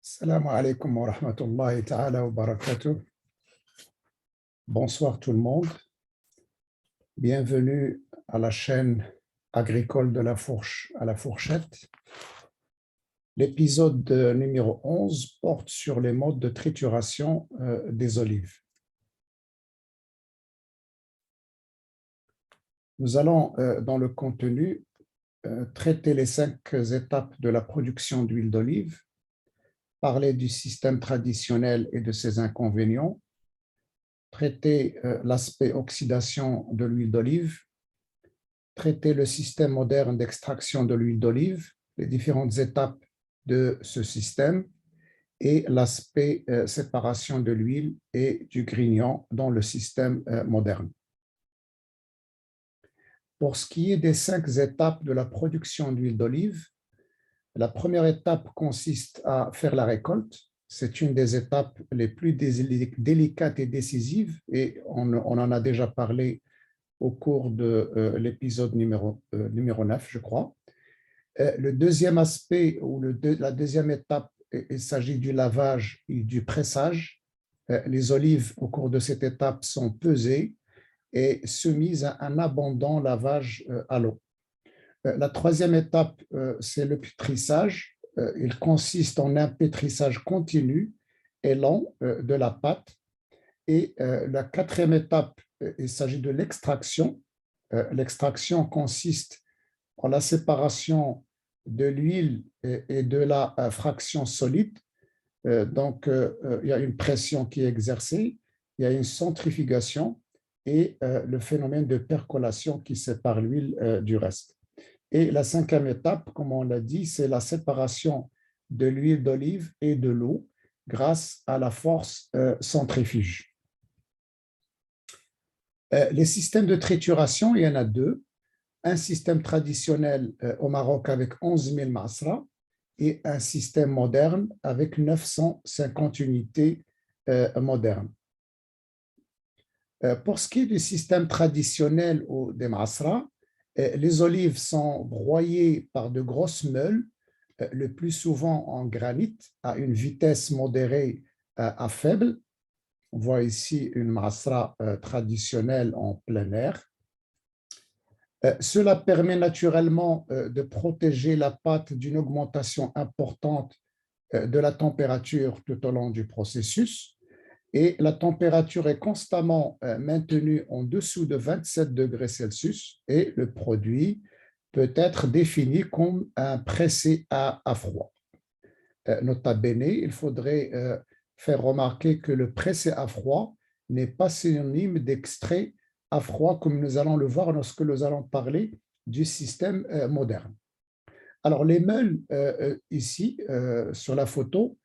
Salam alaikum wa rahmatullahi ta'ala wa barakatuh. Bonsoir tout le monde. Bienvenue à la chaîne agricole de la fourche à la fourchette. L'épisode numéro 11 porte sur les modes de trituration des olives. Nous allons, dans le contenu, traiter les 5 étapes de la production d'huile d'olive, parler du système traditionnel et de ses inconvénients, traiter l'aspect oxydation de l'huile d'olive, traiter le système moderne d'extraction de l'huile d'olive, les différentes étapes de ce système et l'aspect séparation de l'huile et du grignon dans le système moderne. Pour ce qui est des 5 étapes de la production d'huile d'olive, la première étape consiste à faire la récolte. C'est une des étapes les plus délicates et décisives et on en a déjà parlé au cours de l'épisode numéro 9, je crois. Le deuxième aspect, ou la deuxième étape, il s'agit du lavage et du pressage. Les olives, au cours de cette étape, sont pesées et soumises à un abondant lavage à l'eau. La troisième étape, c'est le pétrissage. Il consiste en un pétrissage continu et lent de la pâte. Et la quatrième étape, il s'agit de l'extraction. L'extraction consiste en la séparation de l'huile et de la fraction solide. Donc, il y a une pression qui est exercée, il y a une centrifugation et le phénomène de percolation qui sépare l'huile du reste. Et la cinquième étape, comme on l'a dit, c'est la séparation de l'huile d'olive et de l'eau grâce à la force centrifuge. Les systèmes de trituration, il y en a 2. Un système traditionnel au Maroc avec 11 000 masra et un système moderne avec 950 unités modernes. Pour ce qui est du système traditionnel des masra, les olives sont broyées par de grosses meules, le plus souvent en granit, à une vitesse modérée à faible. On voit ici une masra traditionnelle en plein air. Cela permet naturellement de protéger la pâte d'une augmentation importante de la température tout au long du processus. Et la température est constamment maintenue en dessous de 27 degrés Celsius et le produit peut être défini comme un pressé à froid. Nota bene, il faudrait faire remarquer que le pressé à froid n'est pas synonyme d'extrait à froid comme nous allons le voir lorsque nous allons parler du système moderne. Alors, les meules ici sur la photo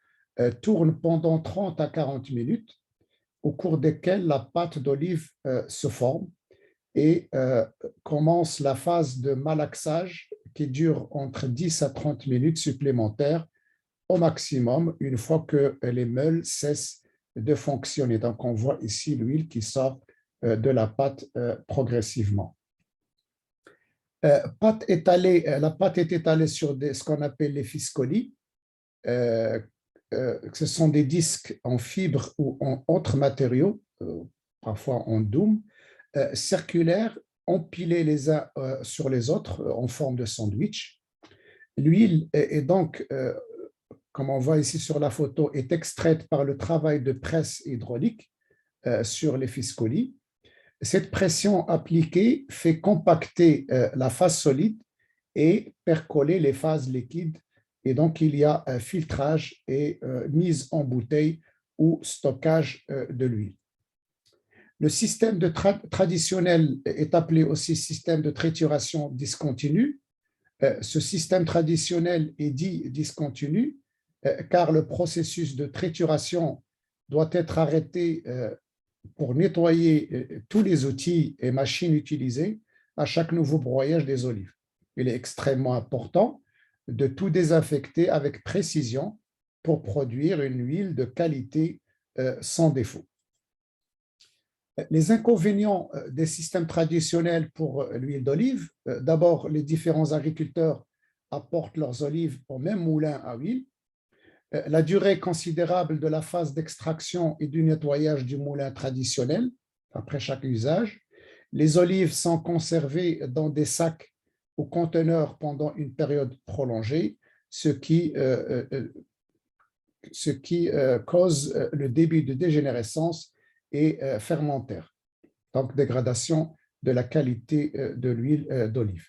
tournent pendant 30 à 40 minutes au cours desquelles la pâte d'olive se forme et commence la phase de malaxage qui dure entre 10 à 30 minutes supplémentaires au maximum une fois que les meules cessent de fonctionner. Donc, on voit ici l'huile qui sort de la pâte progressivement. La pâte est étalée sur ce qu'on appelle les fiscolis. Ce sont des disques en fibre ou en autres matériaux, parfois en doum, circulaires, empilés les uns sur les autres en forme de sandwich. L'huile est donc, comme on voit ici sur la photo, est extraite par le travail de presse hydraulique sur les fiscolis. Cette pression appliquée fait compacter la phase solide et percoler les phases liquides. Et donc, il y a un filtrage et mise en bouteille ou stockage de l'huile. Le système traditionnel est appelé aussi système de trituration discontinue. Ce système traditionnel est dit discontinu car le processus de trituration doit être arrêté pour nettoyer tous les outils et machines utilisées à chaque nouveau broyage des olives. Il est extrêmement important de tout désinfecter avec précision pour produire une huile de qualité sans défaut. Les inconvénients des systèmes traditionnels pour l'huile d'olive, d'abord, les différents agriculteurs apportent leurs olives au même moulin à huile. La durée considérable de la phase d'extraction et du nettoyage du moulin traditionnel après chaque usage. Les olives sont conservées dans des sacs ou conteneurs pendant une période prolongée, ce qui cause le début de dégénérescence et fermentaire, donc dégradation de la qualité de l'huile d'olive.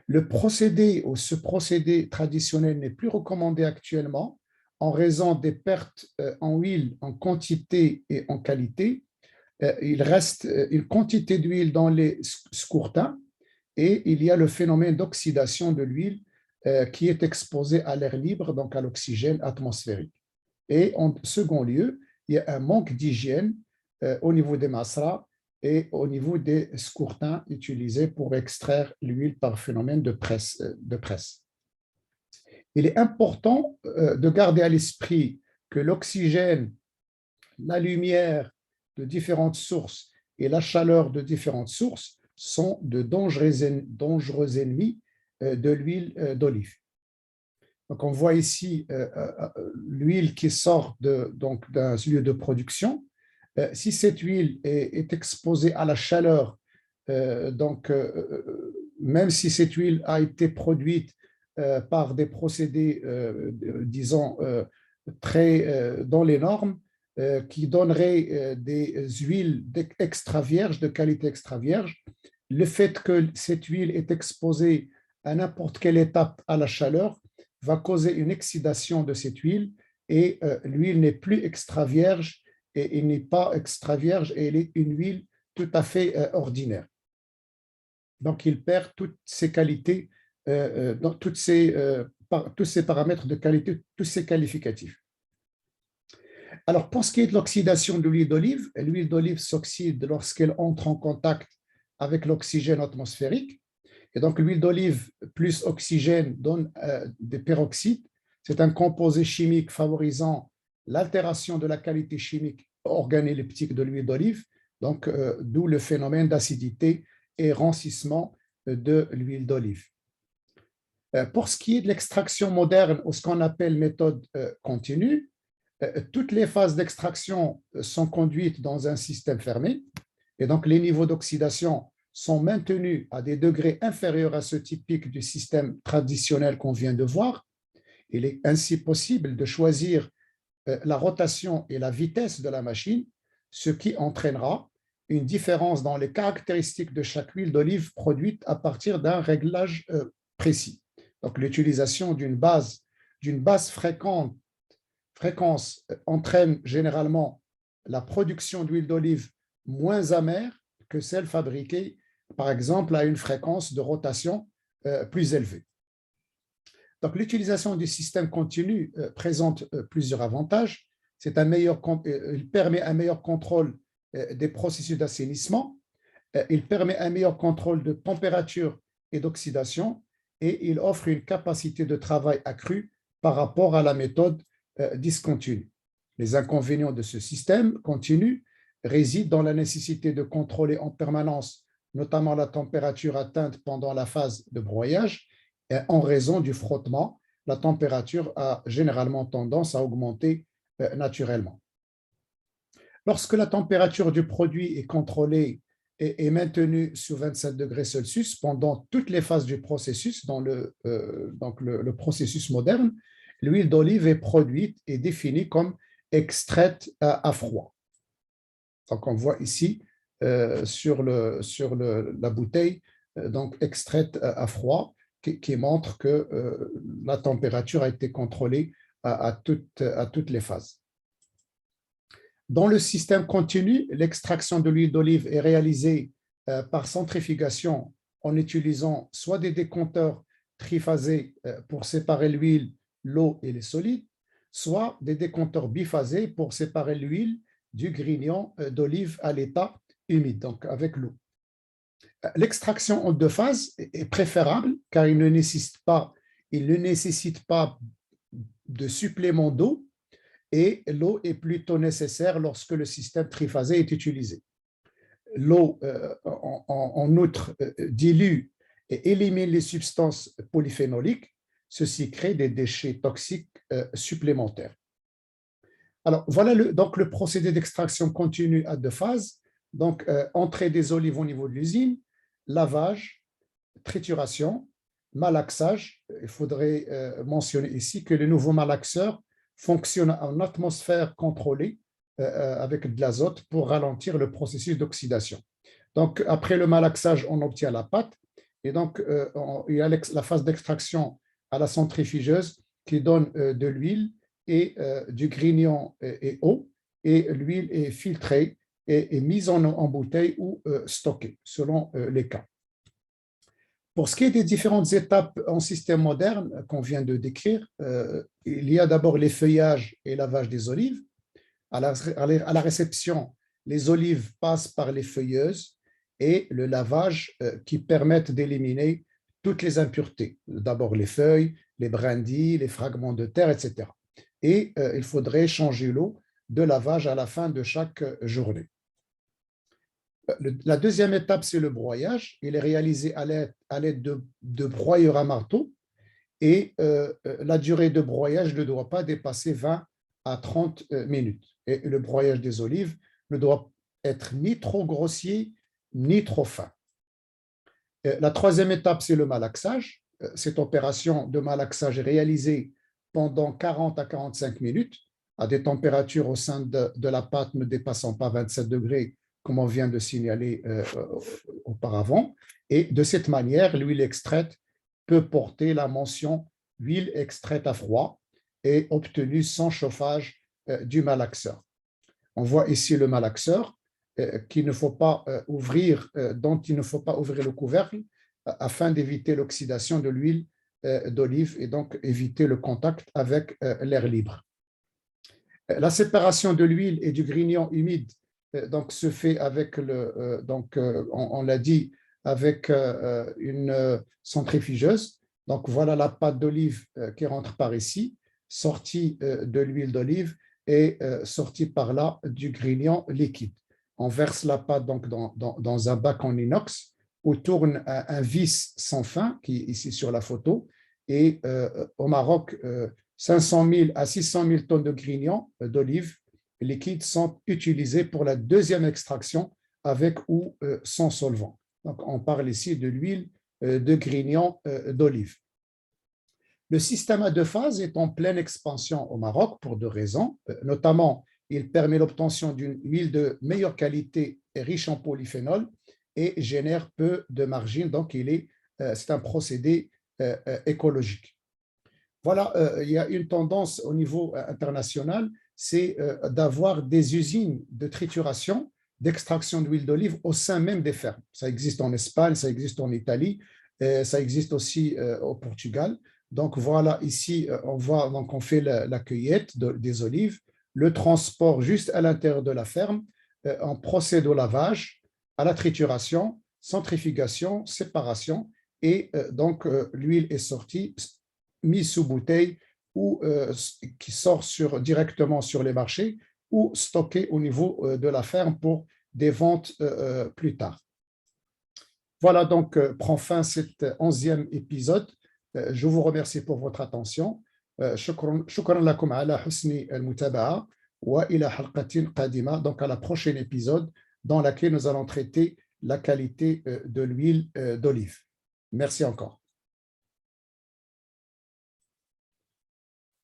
Le procédé ou ce procédé traditionnel n'est plus recommandé actuellement en raison des pertes en huile en quantité et en qualité. Il reste une quantité d'huile dans les scourtins et il y a le phénomène d'oxydation de l'huile qui est exposé à l'air libre, donc à l'oxygène atmosphérique. Et en second lieu, il y a un manque d'hygiène au niveau des masras et au niveau des scourtins utilisés pour extraire l'huile par phénomène de presse. Il est important de garder à l'esprit que l'oxygène, la lumière de différentes sources et la chaleur de différentes sources sont de dangereux ennemis de l'huile d'olive. Donc, on voit ici l'huile qui sort d'un lieu de production. Si cette huile est exposée à la chaleur, même si cette huile a été produite par des procédés, disons, très dans les normes, qui donneraient des huiles extra vierges, de qualité extra vierge, le fait que cette huile est exposée à n'importe quelle étape à la chaleur va causer une oxydation de cette huile et l'huile n'est plus extra vierge et il n'est pas extra vierge et elle est une huile tout à fait ordinaire. Donc, il perd toutes ses qualités, tous ces paramètres de qualité, tous ces qualificatifs. Alors, pour ce qui est de l'oxydation de l'huile d'olive s'oxyde lorsqu'elle entre en contact avec l'oxygène atmosphérique. Et donc, l'huile d'olive plus oxygène donne des peroxydes. C'est un composé chimique favorisant l'altération de la qualité chimique organoleptique de l'huile d'olive, donc d'où le phénomène d'acidité et rancissement de l'huile d'olive. Pour ce qui est de l'extraction moderne ou ce qu'on appelle méthode continue, toutes les phases d'extraction sont conduites dans un système fermé et donc les niveaux d'oxydation sont maintenus à des degrés inférieurs à ceux typiques du système traditionnel qu'on vient de voir. Il est ainsi possible de choisir la rotation et la vitesse de la machine, ce qui entraînera une différence dans les caractéristiques de chaque huile d'olive produite à partir d'un réglage précis. Donc, l'utilisation d'une basse fréquence entraîne généralement la production d'huile d'olive moins amère que celle fabriquée, par exemple, à une fréquence de rotation plus élevée. Donc, l'utilisation du système continu présente plusieurs avantages. Il permet un meilleur contrôle des processus d'assainissement, il permet un meilleur contrôle de température et d'oxydation, et il offre une capacité de travail accrue par rapport à la méthode discontinue. Les inconvénients de ce système continu résident dans la nécessité de contrôler en permanence, notamment la température atteinte pendant la phase de broyage. En raison du frottement, la température a généralement tendance à augmenter naturellement. Lorsque la température du produit est contrôlée et maintenue sous 27 degrés Celsius pendant toutes les phases du processus, dans le processus moderne, l'huile d'olive est produite et définie comme extraite à froid. Donc, on voit ici sur la bouteille, donc extraite à froid, qui montre que la température a été contrôlée à toutes les phases. Dans le système continu, l'extraction de l'huile d'olive est réalisée par centrifugation en utilisant soit des décompteurs triphasés pour séparer l'huile, l'eau et les solides, soit des décompteurs biphasés pour séparer l'huile du grignon d'olive à l'état humide, donc avec l'eau. L'extraction en deux phases est préférable car il ne nécessite pas de supplément d'eau et l'eau est plutôt nécessaire lorsque le système triphasé est utilisé. L'eau, en outre, dilue et élimine les substances polyphénoliques. Ceci crée des déchets toxiques supplémentaires. Alors, voilà donc le procédé d'extraction continue à deux phases. Donc, entrée des olives au niveau de l'usine, lavage, trituration, malaxage. Il faudrait mentionner ici que le nouveau malaxeur fonctionne en atmosphère contrôlée avec de l'azote pour ralentir le processus d'oxydation. Donc, après le malaxage, on obtient la pâte. Et donc, il y a la phase d'extraction à la centrifugeuse qui donne de l'huile et du grignon et eau. Et l'huile est filtrée et mise en bouteille ou stockée selon les cas. Pour ce qui est des différentes étapes en système moderne qu'on vient de décrire, il y a d'abord les feuillages et lavage des olives. À la réception, les olives passent par les feuilleuses et le lavage qui permettent d'éliminer toutes les impuretés. D'abord les feuilles, les brindilles, les fragments de terre, etc. Et il faudrait changer l'eau de lavage à la fin de chaque journée. La deuxième étape, c'est le broyage. Il est réalisé à l'aide de broyeurs à marteau et la durée de broyage ne doit pas dépasser 20 à 30 minutes. Et le broyage des olives ne doit être ni trop grossier ni trop fin. La troisième étape, c'est le malaxage. Cette opération de malaxage est réalisée pendant 40 à 45 minutes à des températures au sein de la pâte ne dépassant pas 27 degrés, comme on vient de signaler auparavant. Et de cette manière, l'huile extraite peut porter la mention « huile extraite à froid » et obtenue sans chauffage du malaxeur. On voit ici le malaxeur qu'il ne faut pas ouvrir, dont il ne faut pas ouvrir le couvercle afin d'éviter l'oxydation de l'huile d'olive et donc éviter le contact avec l'air libre. La séparation de l'huile et du grignon humide donc, se fait avec on l'a dit, avec une centrifugeuse. Donc, voilà la pâte d'olive qui rentre par ici, sortie de l'huile d'olive et sortie par là du grignon liquide. On verse la pâte donc, dans un bac en inox où tourne un vis sans fin, qui est ici sur la photo. Et au Maroc, 500 000 à 600 000 tonnes de grignon d'olive liquides sont utilisés pour la deuxième extraction avec ou sans solvant. Donc, on parle ici de l'huile de grignon d'olive. Le système à deux phases est en pleine expansion au Maroc pour deux raisons. Notamment, il permet l'obtention d'une huile de meilleure qualité et riche en polyphénol et génère peu de margine. Donc, c'est un procédé écologique. Voilà, il y a une tendance au niveau international, c'est d'avoir des usines de trituration, d'extraction d'huile d'olive au sein même des fermes. Ça existe en Espagne, ça existe en Italie, ça existe aussi au Portugal. Donc voilà, ici, on voit, donc on fait la cueillette des olives, le transport juste à l'intérieur de la ferme, on procède au lavage, à la trituration, centrifugation, séparation, et donc l'huile est sortie, mise sous bouteille ou qui sort directement sur les marchés ou stockée au niveau de la ferme pour des ventes plus tard. Voilà donc prend fin cet 11e épisode. Je vous remercie pour votre attention. شكرا لكم على حسن المتابعة وإلى حلقة قادمة. Donc à la prochaine épisode dans laquelle nous allons traiter la qualité de l'huile d'olive. Merci encore.